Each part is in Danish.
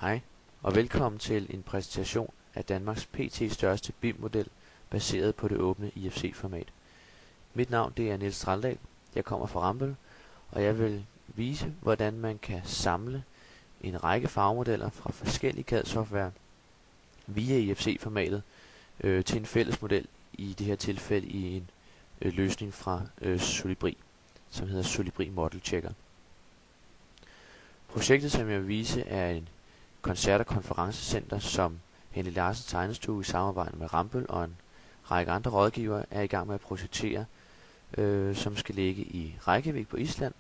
Hej, og velkommen til en præsentation af Danmarks pt. Største BIM-model, baseret på det åbne IFC-format. Mit navn det er Niels Straldal, jeg kommer fra Rambøll, og jeg vil vise, hvordan man kan samle en række farvemodeller fra forskellige CAD-software via IFC-formatet til en fælles model, i det her tilfælde i en løsning fra Solibri, som hedder Solibri Model Checker. Projektet, som jeg vil vise, er en koncert- og konferencecenter, som Henny Larsen Tegnestue i samarbejde med Rambøll og en række andre rådgivere er i gang med at projektere, som skal ligge i Reykjavik på Island,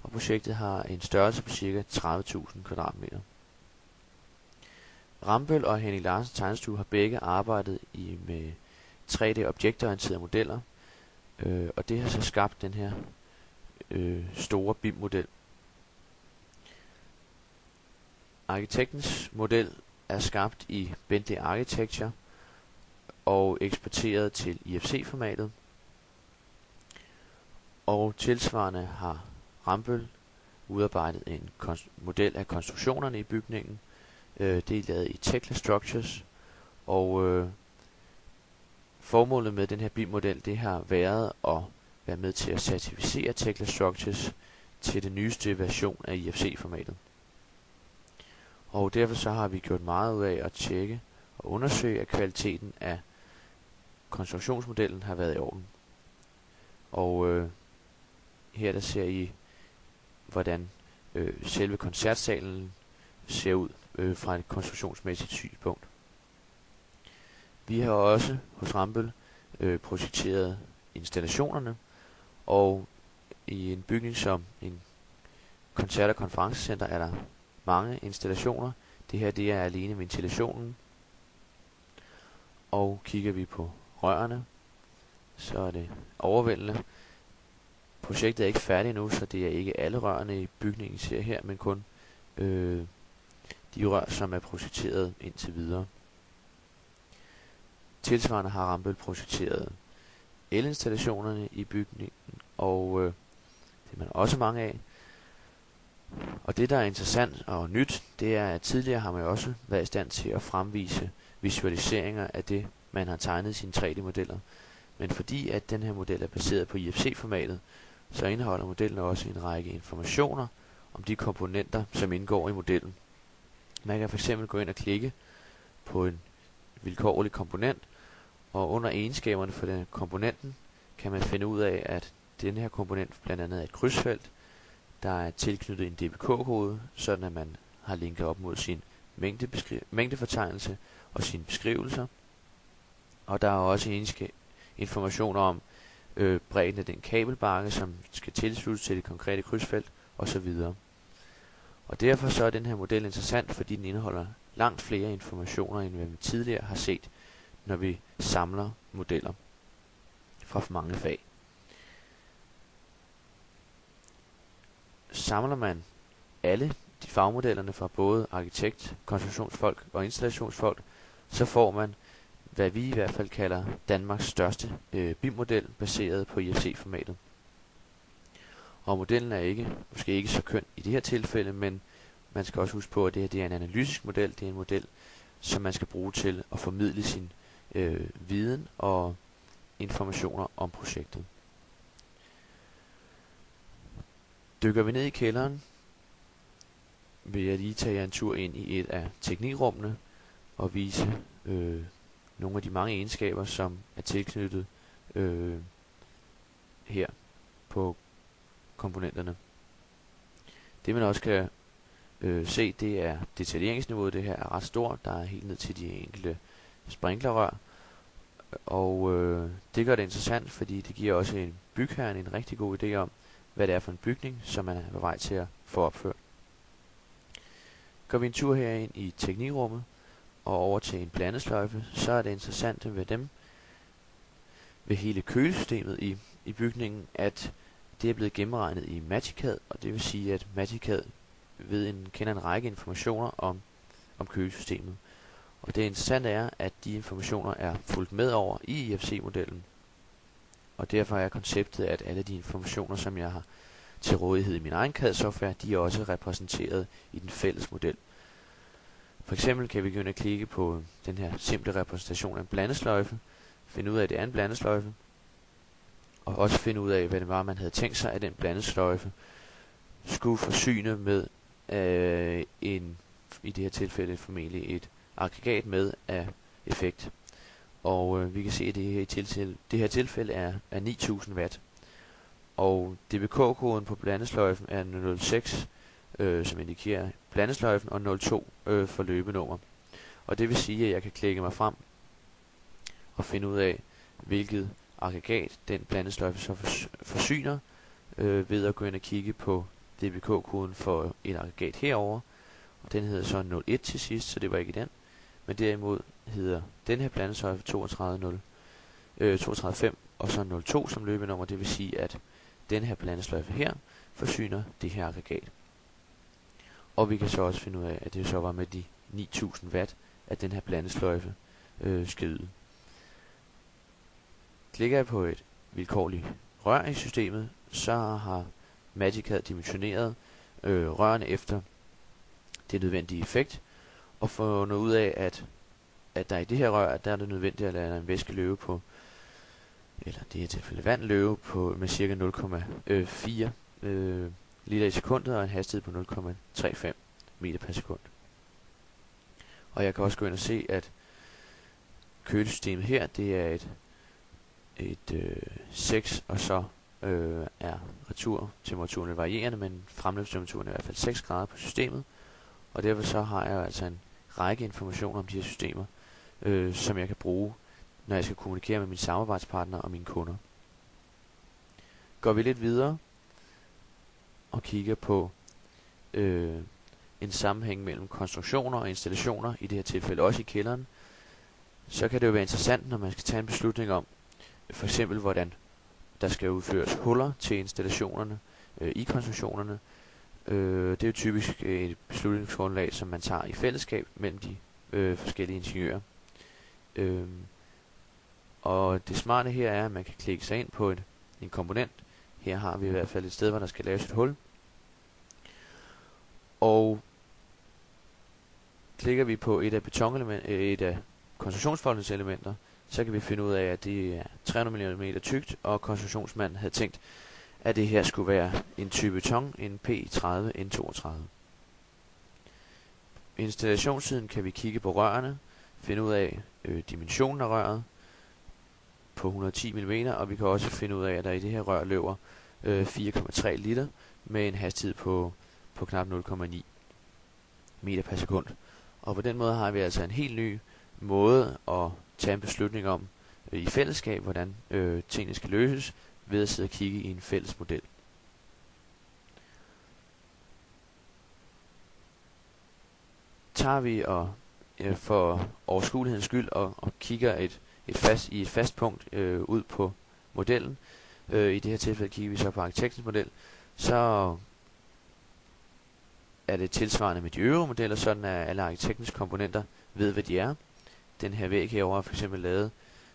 og projektet har en størrelse på ca. 30.000 kvadratmeter. Rambøll og Henny Larsen Tegnestue har begge arbejdet med 3D-objektorienterede modeller, og det har så skabt den her store BIM-model. Arkitektens model er skabt i Bentley Architecture og eksporteret til IFC-formatet. Og tilsvarende har Rambøll udarbejdet en model af konstruktionerne i bygningen. Det er lavet i Tekla Structures, og formålet med den her BIM-model det har været at være med til at certificere Tekla Structures til den nyeste version af IFC-formatet. Og derfor så har vi gjort meget ud af at tjekke og undersøge, at kvaliteten af konstruktionsmodellen har været i orden. Og her der ser I, hvordan selve koncertsalen ser ud fra et konstruktionsmæssigt synspunkt. Vi har også hos Rambøll projekteret installationerne, og i en bygning som en koncert- og konferencecenter er der mange installationer. Det her det er alene ventilationen. Og kigger vi på rørene, så er det overvældende. Projektet er ikke færdigt endnu, så det er ikke alle rørene i bygningen ser her, men kun de rør, som er projekteret indtil videre. Tilsvarende har Rambøll projekteret elinstallationerne i bygningen, og det er man også mange af. Og det, der er interessant og nyt, det er, at tidligere har man også været i stand til at fremvise visualiseringer af det, man har tegnet i sine 3D-modeller. Men fordi at den her model er baseret på IFC-formatet, så indeholder modellen også en række informationer om de komponenter, som indgår i modellen. Man kan fx gå ind og klikke på en vilkårlig komponent, og under egenskaberne for den komponenten kan man finde ud af, at denne her komponent blandt andet er et krydsfelt, der er tilknyttet en DBK-kode, sådan at man har linket op mod sin mængdefortegnelse og sine beskrivelser. Og der er også informationer om bredden af den kabelbakke, som skal tilsluttes til det konkrete krydsfelt osv. Og derfor så er den her model interessant, fordi den indeholder langt flere informationer, end hvad vi tidligere har set, når vi samler modeller fra mange fag. Samler man alle de fagmodellerne fra både arkitekt, konstruktionsfolk og installationsfolk, så får man, hvad vi i hvert fald kalder Danmarks største BIM-model, baseret på IFC-formatet. Og modellen er måske ikke så køn i det her tilfælde, men man skal også huske på, at det her det er en analytisk model. Det er en model, som man skal bruge til at formidle sin viden og informationer om projektet. Dykker vi ned i kælderen, vil jeg lige tage jer en tur ind i et af teknikrummene og vise nogle af de mange egenskaber, som er tilknyttet her på komponenterne. Det man også kan se, det er detaljeringsniveauet. Det her er ret stort. Der er helt ned til de enkelte sprinklerrør. Og det gør det interessant, fordi det giver også en bygherre en rigtig god idé om, hvad det er for en bygning, som man er på vej til at få opført. Går vi en tur herind i teknikrummet og over til en blandesløjfe, så er det interessante ved hele kølesystemet i bygningen, at det er blevet gennemregnet i MagiCAD, og det vil sige, at MagiCAD kender en række informationer om kølesystemet. Og det interessante er, at de informationer er fulgt med over i IFC-modellen. Og derfor er konceptet, at alle de informationer, som jeg har til rådighed i min egen CAD-software, de er også repræsenteret i den fælles model. For eksempel kan vi begynde at klikke på den her simple repræsentation af en blandesløjfe, finde ud af, at det er en blandesløjfe, og også finde ud af, hvad det var, man havde tænkt sig, at den blandesløjfe skulle forsyne med i det her tilfælde formentlig et aggregat med af effekt. Og vi kan se, at det her tilfælde er 9000 watt. Og DBK-koden på blandesløjfen er 06, som indikerer blandesløjfen, og 02 for løbenummer. Og det vil sige, at jeg kan klikke mig frem og finde ud af, hvilket aggregat den blandesløjfe så forsyner, ved at gå ind og kigge på DBK-koden for et aggregat herover. Og den hedder så 01 til sidst, så det var ikke den. Men derimod hedder den her blandesløjfe 32.5 og så 02 som løbenummer. Det vil sige, at den her blandesløjfe her forsyner det her aggregat. Og vi kan så også finde ud af, at det så var med de 9000 watt, at den her blandesløjfe skal yde. Klikker jeg på et vilkårligt rør i systemet, så har MagicCAD dimensioneret rørene efter det nødvendige effekt, og fundet ud af, at der i det her rør, der er det nødvendigt at lade en væske løbe på, eller det her tilfælde vand løbe på med cirka 0,4 liter i sekundet og en hastighed på 0,35 meter per sekund. Og jeg kan også gå ind og se, at kølesystemet her, det er et 6, og så er returtemperaturen varierende, men fremløbstemperaturen er i hvert fald 6 grader på systemet. Og derfor så har jeg altså en række informationer om de her systemer, som jeg kan bruge, når jeg skal kommunikere med mine samarbejdspartnere og mine kunder. Går vi lidt videre og kigger på en sammenhæng mellem konstruktioner og installationer, i det her tilfælde også i kælderen, så kan det jo være interessant, når man skal tage en beslutning om, for eksempel hvordan der skal udføres huller til installationerne i konstruktionerne. Det er jo typisk et beslutningsgrundlag, som man tager i fællesskab mellem de forskellige ingeniører. Og det smarte her er, at man kan klikke sig ind på en komponent. Her har vi i hvert fald et sted, hvor der skal laves et hul. Og klikker vi på et af konstruktionsfoldens elementer, så kan vi finde ud af, at det er 300 mm tykt, og konstruktionsmanden havde tænkt, at det her skulle være en type beton, en P30 N32. I installationssiden kan vi kigge på rørene, finde ud af dimensionen af røret på 110 mm, og vi kan også finde ud af, at der i det her rør løber 4,3 liter med en hastighed på knap 0,9 meter per sekund. Og på den måde har vi altså en helt ny måde at tage en beslutning om i fællesskab, hvordan tingene skal løses, ved at sidde og kigge i en fælles model. Tager vi og for overskuelighedens skyld og kigger i et fast punkt ud på modellen, i det her tilfælde kigger vi så på arkitektens model, så er det tilsvarende med de øvrige modeller, sådan at alle arkitektens komponenter ved, hvad de er. Den her væg herovre er for eksempel lavet,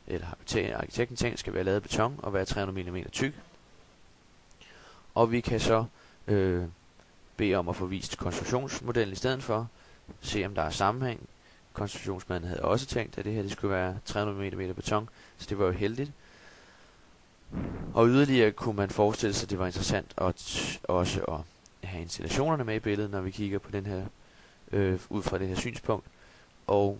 eller arkitekten tænkt skal være lavet af beton og være 300 mm tyk. Og vi kan så bede om at få vist konstruktionsmodellen i stedet for, se om der er sammenhæng. Konstruktionsmanden havde også tænkt, at det her det skulle være 300 mm beton, så det var jo heldigt. Og yderligere kunne man forestille sig, at det var interessant også at have installationerne med i billedet, når vi kigger på den her ud fra det her synspunkt. Og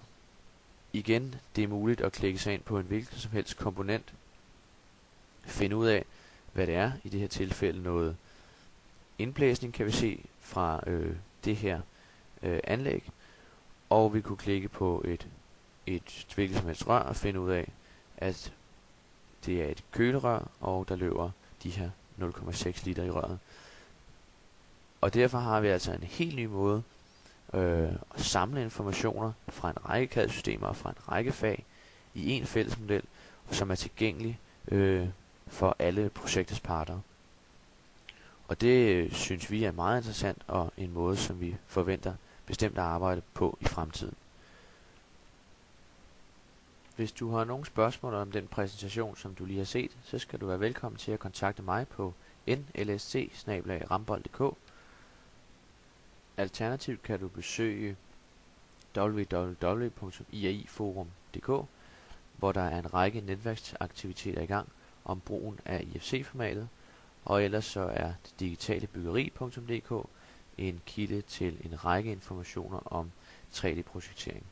igen, det er muligt at klikke sig ind på en hvilken som helst komponent, finde ud af, hvad det er. I det her tilfælde noget indblæsning kan vi se fra det her anlæg, og vi kunne klikke på et hvilket som helst rør og finde ud af, at det er et kølerør, og der løber de her 0,6 liter i røret. Og derfor har vi altså en helt ny måde at samle informationer fra en række CAD-systemer og fra en række fag i en fælles model, som er tilgængelig for alle projektets parter. Og det synes vi er meget interessant og en måde, som vi forventer bestemt at arbejde på i fremtiden. Hvis du har nogle spørgsmål om den præsentation, som du lige har set, så skal du være velkommen til at kontakte mig på nlsc@ramboll.dk. Alternativt kan du besøge www.iaiforum.dk, hvor der er en række netværksaktiviteter i gang om brugen af IFC-formatet, og ellers så er det digitalebyggeri.dk en kilde til en række informationer om 3D-projektering.